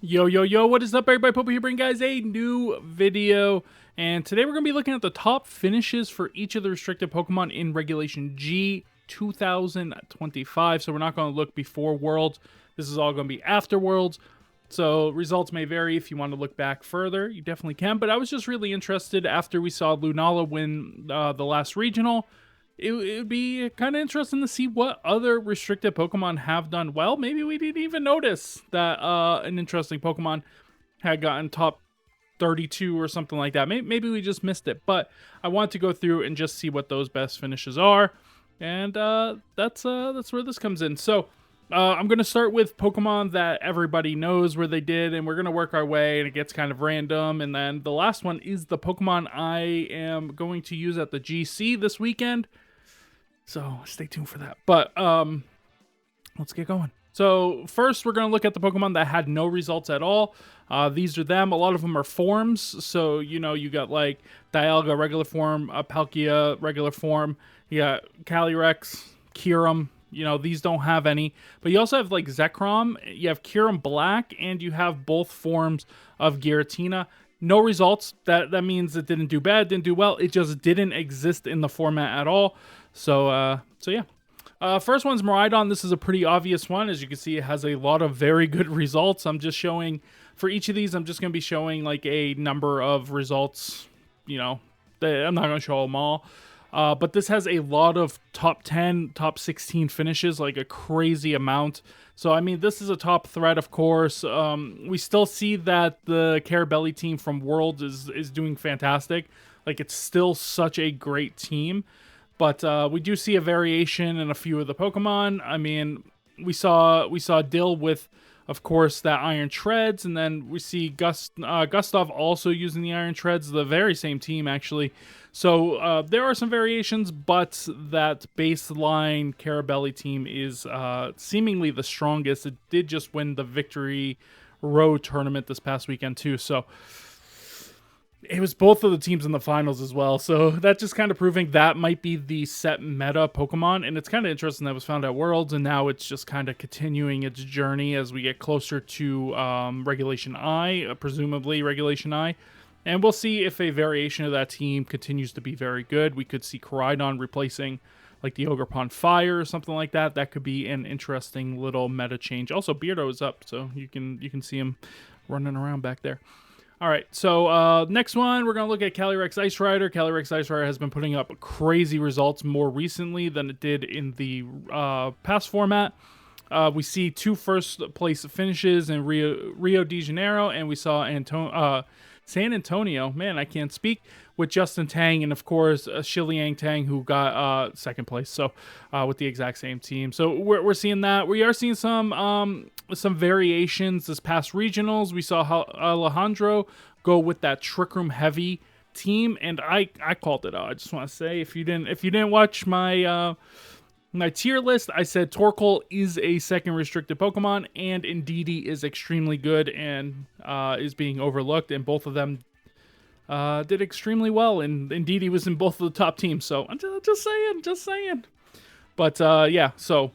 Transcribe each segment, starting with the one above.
Yo, yo, yo, what is up, everybody? Popo here bringing guys a new video. And today we're going to be looking at the top finishes for each of the restricted Pokemon in Regulation G 2025. So we're not going to look before Worlds. This is all going to be after Worlds. So results may vary. If you want to look back further, you definitely can. But I was just really interested after we saw Lunala win the last regional. It would be kind of interesting to see what other restricted Pokemon have done well. Maybe we didn't even notice that an interesting Pokemon had gotten top 32 or something like that. Maybe we just missed it. But I want to go through and just see what those best finishes are. And that's where this comes in. So I'm going to start with Pokemon that everybody knows where they did, and we're going to work our way, and it gets kind of random. And then the last one is the Pokemon I am going to use at the GC this weekend. So stay tuned for that. But let's get going. So first, we're going to look at the Pokemon that had no results at all. These are them. A lot of them are forms. So, you know, you got like Dialga, regular form, Palkia, regular form. You got Calyrex, Kyurem. You know, these don't have any. But you also have like Zekrom. You have Kyurem Black, and you have both forms of Giratina. No results. That means it didn't do bad, didn't do well. It just didn't exist in the format at all. So yeah. First one's Miraidon. This is a pretty obvious one. As you can see, it has a lot of very good results. I'm just showing, for each of these, I'm just going to be showing like a number of results. You know, I'm not going to show them all. But this has a lot of top 10, top 16 finishes, like a crazy amount. So, I mean, this is a top threat, of course. We still see that the Carabelli team from Worlds is doing fantastic. Like, it's still such a great team. But we do see a variation in a few of the Pokemon. I mean, we saw Dill with, of course, that Iron Treads, and then we see Gustav also using the Iron Treads, the very same team, actually. So there are some variations, but that baseline Carabelli team is seemingly the strongest. It did just win the Victory Road tournament this past weekend, too. So it was both of the teams in the finals as well. So that's just kind of proving that might be the set meta Pokemon. And it's kind of interesting that it was found at Worlds, and now it's just kind of continuing its journey as we get closer to Regulation I, presumably Regulation I. And we'll see if a variation of that team continues to be very good. We could see Koraidon replacing like the Ogerpon Fire or something like that. That could be an interesting little meta change. Also, Beardo is up, so you can see him running around back there. All right, so next one, we're going to look at Calyrex Ice Rider. Calyrex Ice Rider has been putting up crazy results more recently than it did in the past format. We see 2 first-place finishes in Rio de Janeiro, and we saw San Antonio, man, I can't speak, with Justin Tang, and of course, Shiliang Tang, who got second place, so with the exact same team. So we're seeing that. We are seeing some variations this past regionals. We saw Alejandro go with that Trick Room heavy team, and I called it out. I just want to say, if you didn't watch my tier list, I said Torkoal is a second restricted Pokemon, and Indeedee is extremely good and is being overlooked, and both of them did extremely well, and Indeedee was in both of the top teams, so I'm just saying. But yeah, so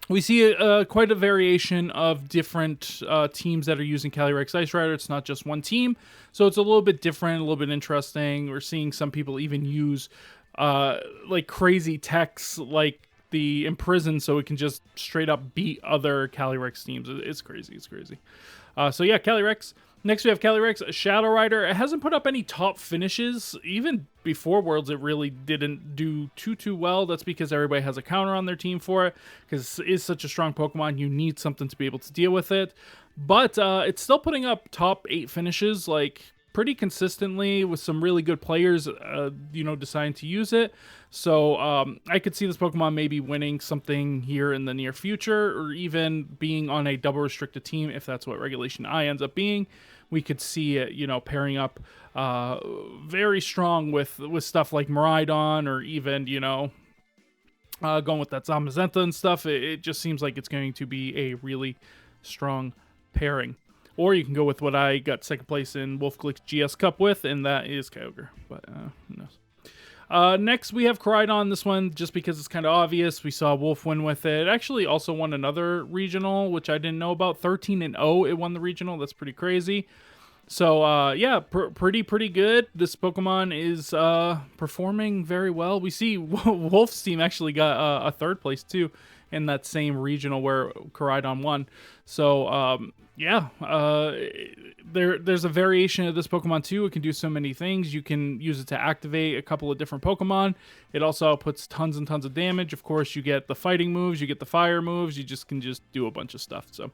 we see quite a variation of different teams that are using Calyrex Ice Rider. It's not just one team, so it's a little bit different, a little bit interesting. We're seeing some people even use like crazy techs like the Imprison, so it can just straight up beat other Calyrex teams. It's crazy. So yeah, Calyrex. Next we have Calyrex Shadow Rider. It hasn't put up any top finishes. Even before Worlds, it really didn't do too well. That's because everybody has a counter on their team for it, because it is such a strong Pokemon. You need something to be able to deal with it. But it's still putting up top 8 finishes, like pretty consistently, with some really good players, you know, deciding to use it. So I could see this Pokemon maybe winning something here in the near future, or even being on a double restricted team, if that's what Regulation I ends up being. We could see it, you know, pairing up very strong with stuff like Miraidon, or even, you know, going with that Zamazenta and stuff. It just seems like it's going to be a really strong pairing. Or you can go with what I got second place in Wolf Glick's GS Cup with, and that is Kyogre. But who knows? Next, we have Caly-I. This one, just because it's kind of obvious. We saw Wolf win with it. It actually also won another regional, which I didn't know about. 13-0, it won the regional. That's pretty crazy. So, yeah, pretty good. This Pokemon is performing very well. We see Wolf's team actually got a third place, too, in that same regional where Caly-I won. So, yeah, there's a variation of this Pokemon, too. It can do so many things. You can use it to activate a couple of different Pokemon. It also outputs tons and tons of damage. Of course, you get the fighting moves, you get the fire moves. You can just do a bunch of stuff. So,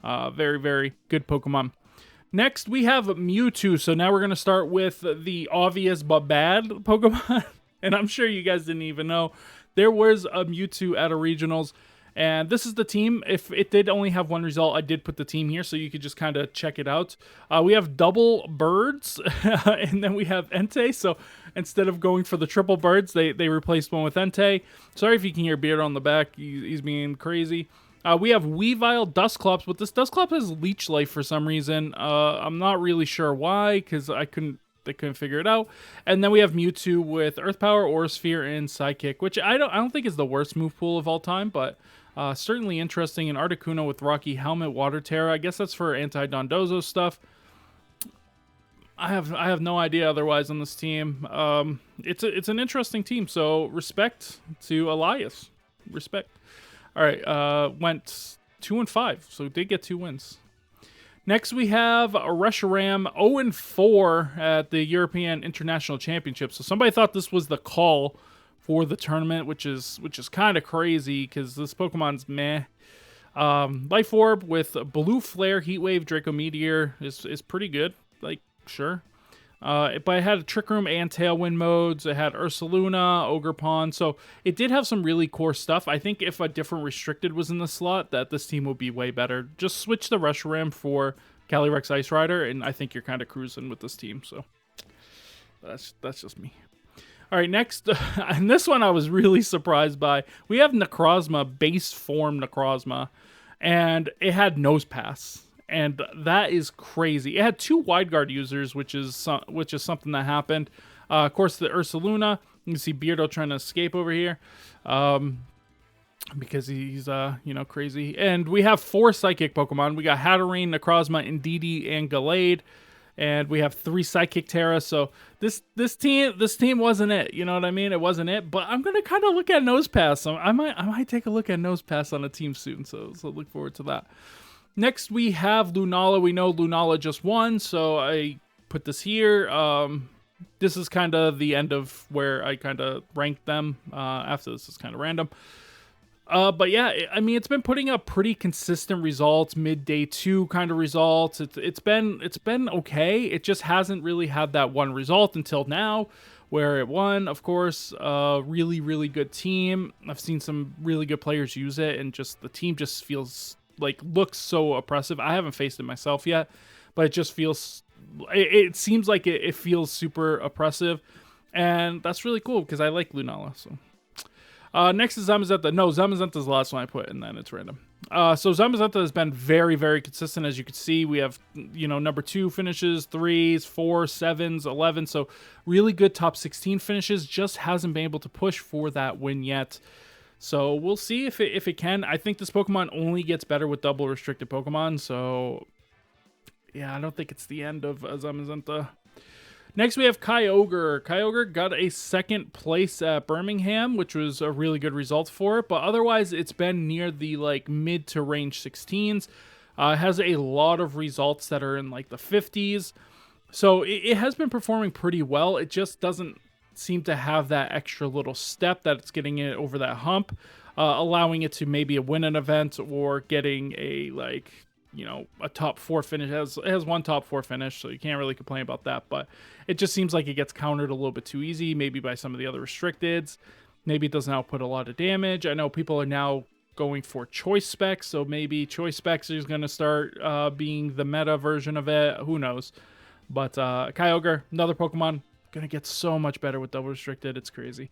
very, very good Pokemon. Next, we have Mewtwo. So now we're going to start with the obvious but bad Pokemon. And I'm sure you guys didn't even know. There was a Mewtwo at a regionals. And this is the team. If it did only have one result, I did put the team here so you could just kind of check it out. We have double birds. And then we have Entei. So instead of going for the triple birds, they replaced one with Entei. Sorry if you can hear Beard on the back. He's being crazy. We have Weavile Dusclops, but this Dusclops has Leech Life for some reason. I'm not really sure why, because they couldn't figure it out. And then we have Mewtwo with Earth Power, Aura Sphere, and Psychic, which I don't think is the worst move pool of all time, but certainly interesting. And Articuno with Rocky Helmet, Water Terra. I guess that's for anti-Dondozo stuff. I have no idea otherwise on this team. It's an interesting team, so respect to Elias. Respect. All right, went 2-5, so did get 2 wins. Next, we have Reshiram 0-4 at the European International Championship. So somebody thought this was the call for the tournament, which is kind of crazy because this Pokemon's meh. Life Orb with Blue Flare, Heat Wave, Draco Meteor is pretty good. Like, sure. But it had Trick Room and Tailwind modes. It had Ursaluna, Ogre Pond. So it did have some really core stuff. I think if a different Restricted was in the slot, that this team would be way better. Just switch the Reshiram for Calyrex Ice Rider, and I think you're kind of cruising with this team. So that's just me. All right, next, and this one I was really surprised by. We have Necrozma, base form Necrozma, and it had Nose Pass. And that is crazy. It had 2 Wide Guard users, which is something that happened. Of course, the Ursaluna. You can see Beardo trying to escape over here, because he's crazy. And we have 4 Psychic Pokemon. We got Hatterene, Necrozma, Indeedee, and Gallade. And we have 3 Psychic Terra. So this team wasn't it. You know what I mean? It wasn't it. But I'm gonna kind of look at Nose Pass. So I might take a look at Nose Pass on a team soon. So look forward to that. Next, we have Lunala. We know Lunala just won, so I put this here. This is kind of the end of where I kind of ranked them. After this is kind of random. But yeah, I mean, it's been putting up pretty consistent results, mid-day 2 kind of results. It's been okay. It just hasn't really had that one result until now, where it won. Of course, really, really good team. I've seen some really good players use it, and just the team just feels looks so oppressive. I haven't faced it myself yet, but it just feels, it seems like it feels super oppressive, and that's really cool because I like Lunala. So next is Zamazenta. No, Zamazenta's the last one I put, and then it's random. So Zamazenta has been very, very consistent. As you can see, we have, number 2 finishes, 3s, 4, 7s, 11. So really good top 16 finishes. Just hasn't been able to push for that win yet. So we'll see if it can. I think this Pokemon only gets better with double restricted Pokemon. So yeah, I don't think it's the end of Zamazenta. Next, we have Kyogre. Kyogre got a 2nd place at Birmingham, which was a really good result for it. But otherwise, it's been near the mid to range 16s. It has a lot of results that are in the 50s. So it has been performing pretty well. It just doesn't seem to have that extra little step that it's getting it over that hump, allowing it to maybe win an event or getting a a top 4 finish. It has 1 top 4 finish, so you can't really complain about that. But it just seems like it gets countered a little bit too easy, maybe by some of the other restricteds. Maybe it doesn't output a lot of damage. I know people are now going for choice specs, so maybe choice specs is going to start being the meta version of it. Who knows? But Kyogre, another Pokemon, gonna get so much better with double restricted. It's crazy.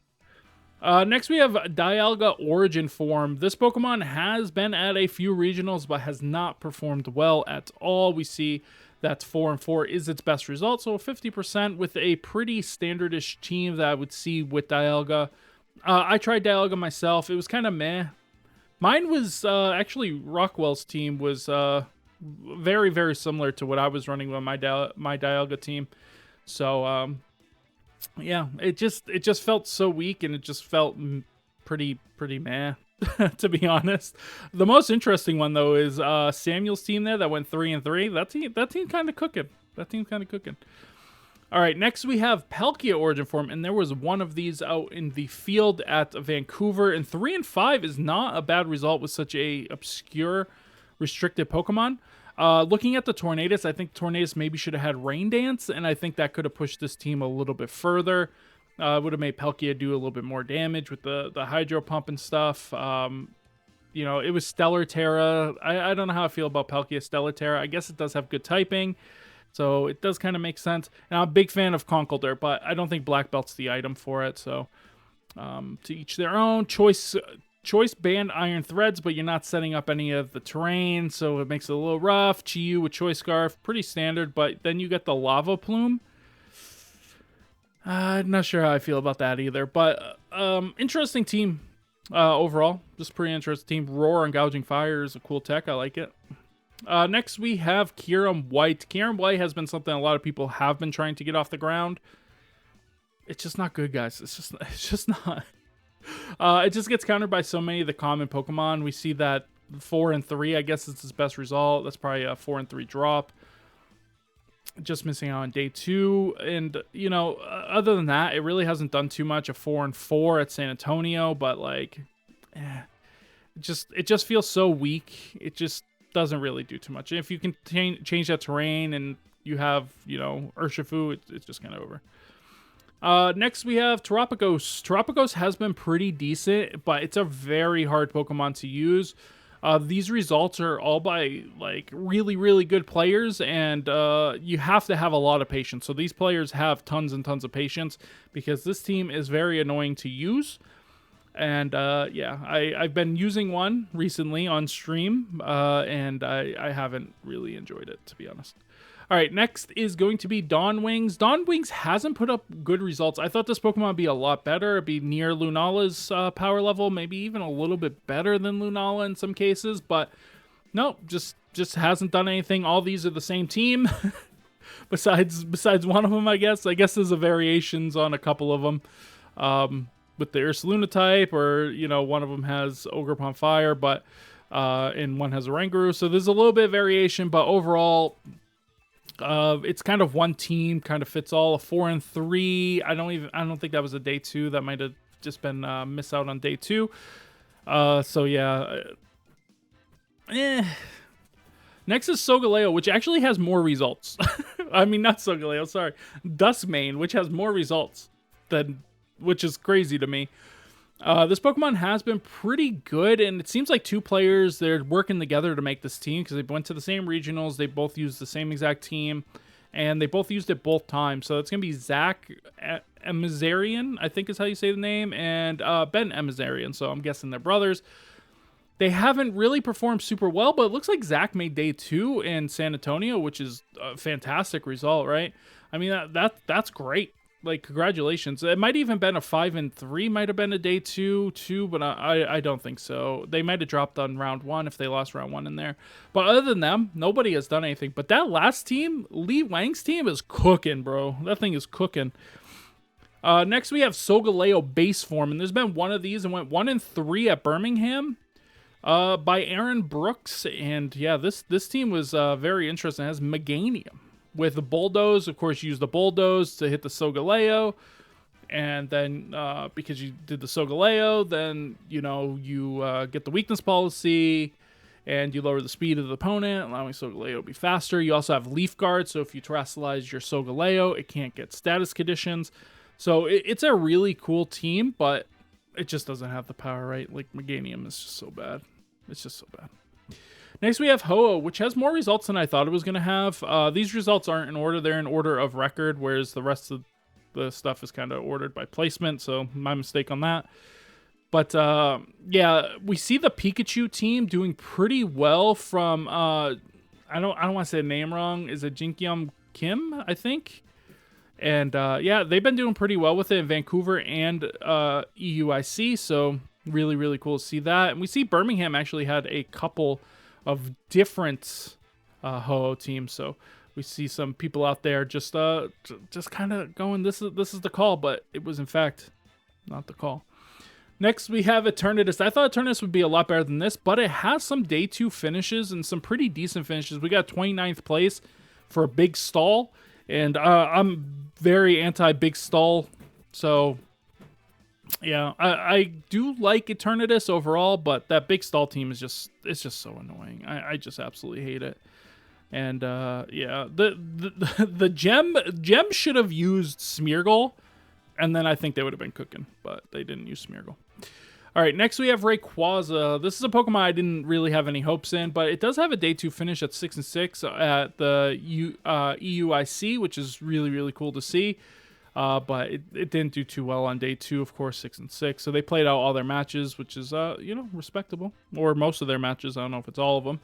Next, we have Dialga Origin Form. This Pokemon has been at a few regionals, but has not performed well at all. We see that 4 and 4 is its best result, so 50% with a pretty standardish team that I would see with Dialga. I tried Dialga myself. It was kind of meh. Mine was actually Rockwell's team was very, very similar to what I was running with my Dialga team. So yeah, it just felt so weak, and it just felt pretty meh, to be honest. The most interesting one though is Samuel's team there that went 3 and 3. That team kind of cooking. That team's kind of cooking. All right, next we have Palkia Origin Form, and there was one of these out in the field at Vancouver, and 3 and 5 is not a bad result with such a obscure restricted Pokemon. Looking at the Tornadus, I think Tornadus maybe should have had Rain Dance, and I think that could have pushed this team a little bit further. Would have made Palkia do a little bit more damage with the Hydro Pump and stuff. You know, it was Stellar Terra. I don't know how I feel about Palkia Stellar Terra. I guess it does have good typing, so it does kind of make sense. And I'm a big fan of Conkeldurr, but I don't think Black Belt's the item for it. So to each their own. Choice banned Iron Threads, but you're not setting up any of the terrain, so it makes it a little rough. Chi-Yu with Choice Scarf, pretty standard, but then you get the Lava Plume. I'm not sure how I feel about that either, but interesting team overall. Just pretty interesting team. Roar and Gouging Fire is a cool tech. I like it. Next, we have Kyurem White. Kyurem White has been something a lot of people have been trying to get off the ground. It's just not good, guys. It's just not. It just gets countered by so many of the common Pokemon. We see that 4 and 3, I guess it's its best result. That's probably a 4 and 3 drop. Just missing out on day 2. And, you know, other than that, it really hasn't done too much. A 4 and 4 at San Antonio, but like, it just feels so weak. It just doesn't really do too much. And if you can change that terrain and you have, you know, Urshifu, it's just kind of over. Next we have Terapagos. Terapagos has been pretty decent, but it's a very hard Pokemon to use. These results are all by like really good players, and you have to have a lot of patience. So these players have tons and tons of patience because this team is very annoying to use. And yeah, I've been using one recently on stream, and I haven't really enjoyed it, to be honest. All right, next is going to be Dawn Wings. Dawn Wings hasn't put up good results. I thought this Pokemon would be a lot better. It'd be near Lunala's power level, maybe even a little bit better than Lunala in some cases, but no, just hasn't done anything. All these are the same team, besides one of them, I guess. I guess there's a variations on a couple of them, with the Ursaluna type, or you know, one of them has Ogerpon Fire, but and one has a Oranguru. So there's a little bit of variation, but overall, it's kind of one team, kind of fits all. A 4 and 3. I don't think that was a day 2. That might have just been miss out on day 2. So yeah. Next is Solgaleo, which actually has more results. I mean, not Solgaleo, sorry. Duskmane, which has more results than, which is crazy to me. This Pokemon has been pretty good, and it seems like two players, they're working together to make this team because they went to the same regionals, they both used the same exact team, and they both used it both times. So it's going to be Zach Emazarian, I think is how you say the name, and Ben Emazarian, so I'm guessing they're brothers. They haven't really performed super well, but it looks like Zach made day 2 in San Antonio, which is a fantastic result, right? I mean, that's great. Like, congratulations. It might even been a 5 and 3, might have been a day 2 too, but I don't think so. They might have dropped on round 1 if they lost round 1 in there. But other than them, nobody has done anything. But that last team, Lee Wang's team, is cooking, bro. That thing is cooking. Next we have Solgaleo base form, and there's been one of these and went 1 and 3 at Birmingham by Aaron Brooks. And yeah, this team was very interesting. It has Meganium. With the Bulldoze, of course, you use the Bulldoze to hit the Solgaleo. And then, because you did the Solgaleo, then, you know, you get the weakness policy, and you lower the speed of the opponent, allowing Solgaleo to be faster. You also have Leaf Guard, so if you terastallize your Solgaleo, it can't get status conditions. So it's a really cool team, but it just doesn't have the power, right? Like, Meganium is just so bad. It's just so bad. Next, we have Ho-Oh, which has more results than I thought it was going to have. These results aren't in order. They're in order of record, whereas the rest of the stuff is kind of ordered by placement, so my mistake on that. But yeah, we see the Pikachu team doing pretty well from I don't want to say the name wrong. Is it Jinkyum Kim, I think? And yeah, they've been doing pretty well with it in Vancouver and EUIC, so really, really cool to see that. And we see Birmingham actually had a couple of different Ho-Oh teams, so we see some people out there just kind of going, this is the call, but it was in fact not the call. Next, we have Eternatus. I thought Eternatus would be a lot better than this, but it has some day 2 finishes and some pretty decent finishes. We got 29th place for a big stall, and I'm very anti-big stall, so yeah, I do like Eternatus overall, but that big stall team is it's just so annoying. I just absolutely hate it. And yeah, the gem should have used Smeargle, and then I think they would have been cooking, but they didn't use Smeargle. All right, next we have Rayquaza. This is a Pokemon I didn't really have any hopes in, but it does have a day 2 finish at 6-6 at the EUIC, which is really, really cool to see. But it didn't do too well on day 2, of course, 6-6. So they played out all their matches, which is, you know, respectable. Or most of their matches. I don't know if it's all of them.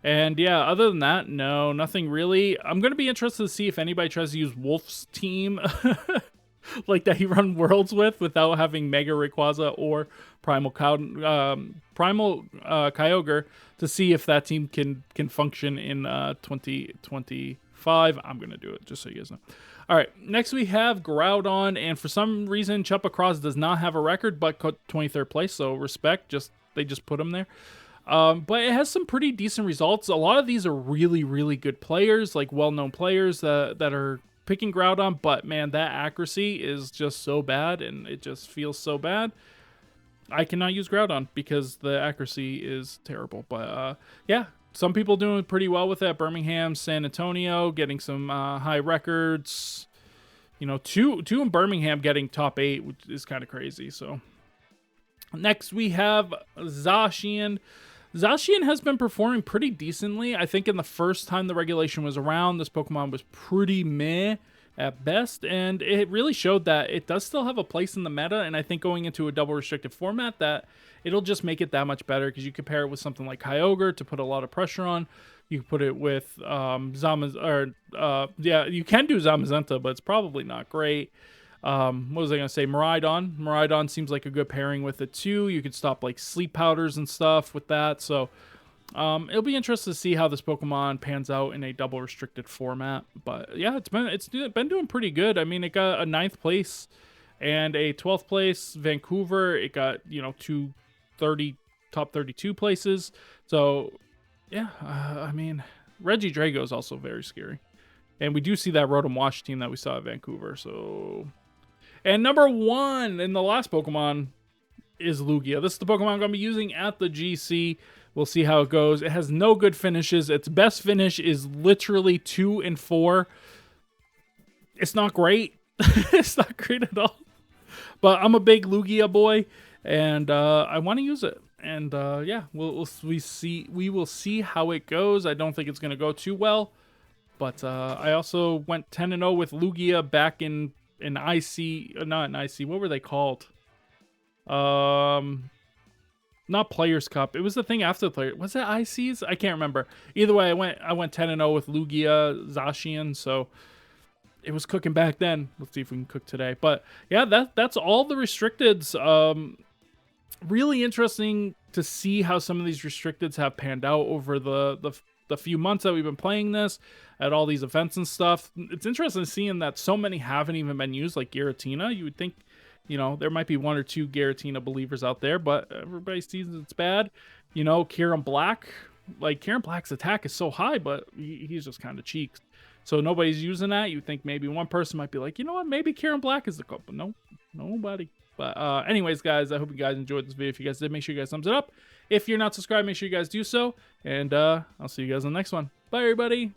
And yeah, other than that, no, nothing really. I'm going to be interested to see if anybody tries to use Wolf's team like that he run Worlds without having Mega Rayquaza or Primal Kyogre to see if that team can function in 2025. I'm going to do it, just so you guys know. All right, next we have Groudon, and for some reason, Chupacross does not have a record, but got 23rd place, so respect. They just put him there. But it has some pretty decent results. A lot of these are really, really good players, like well-known players that are picking Groudon, but man, that accuracy is just so bad, and it just feels so bad. I cannot use Groudon because the accuracy is terrible. But yeah, some people doing pretty well with that. Birmingham, San Antonio, getting some high records. You know, two in Birmingham getting top 8, which is kind of crazy. So next we have Zacian. Zacian has been performing pretty decently. I think in the first time the regulation was around, this Pokemon was pretty meh at best, and it really showed that it does still have a place in the meta, and I think going into a double restricted format that it'll just make it that much better, because you compare it with something like Kyogre to put a lot of pressure on. You can put it with yeah, you can do Zamazenta, but it's probably not great. What was I going to say? Miraidon. Miraidon seems like a good pairing with it too. You could stop like sleep powders and stuff with that. So it'll be interesting to see how this Pokemon pans out in a double restricted format. But yeah, it's been doing pretty good. I mean, it got a 9th place and a 12th place. Vancouver, it got, you know, top 32 places. So yeah, I mean, Regidrago is also very scary. And we do see that Rotom Wash team that we saw at Vancouver. So, and number 1 in the last Pokemon is Lugia. This is the Pokemon I'm going to be using at the GC. We'll see how it goes. It has no good finishes. Its best finish is literally 2 and 4. It's not great. It's not great at all. But I'm a big Lugia boy, and I want to use it. And yeah, we will see how it goes. I don't think it's going to go too well. But I also went 10-0 with Lugia back in IC, not in IC. What were they called? Not Players Cup. It was the thing after the player. Was it ICs? I can't remember. Either way, I went 10-0 with Lugia Zacian. So it was cooking back then. Let's see if we can cook today. But yeah, that's all the restricteds. Really interesting to see how some of these restricteds have panned out over the few months that we've been playing this at all these events and stuff. It's interesting seeing that so many haven't even been used, like Giratina. You would think, you know, there might be 1 or 2 Giratina believers out there, but everybody sees it's bad. You know, Kieran Black, like Kieran Black's attack is so high, but he's just kind of cheeks. So nobody's using that. You think maybe one person might be like, you know what, maybe Kieran Black is the call, but no, nobody. But anyways, guys, I hope you guys enjoyed this video. If you guys did, make sure you guys thumbs it up. If you're not subscribed, make sure you guys do so. And I'll see you guys on the next one. Bye, everybody.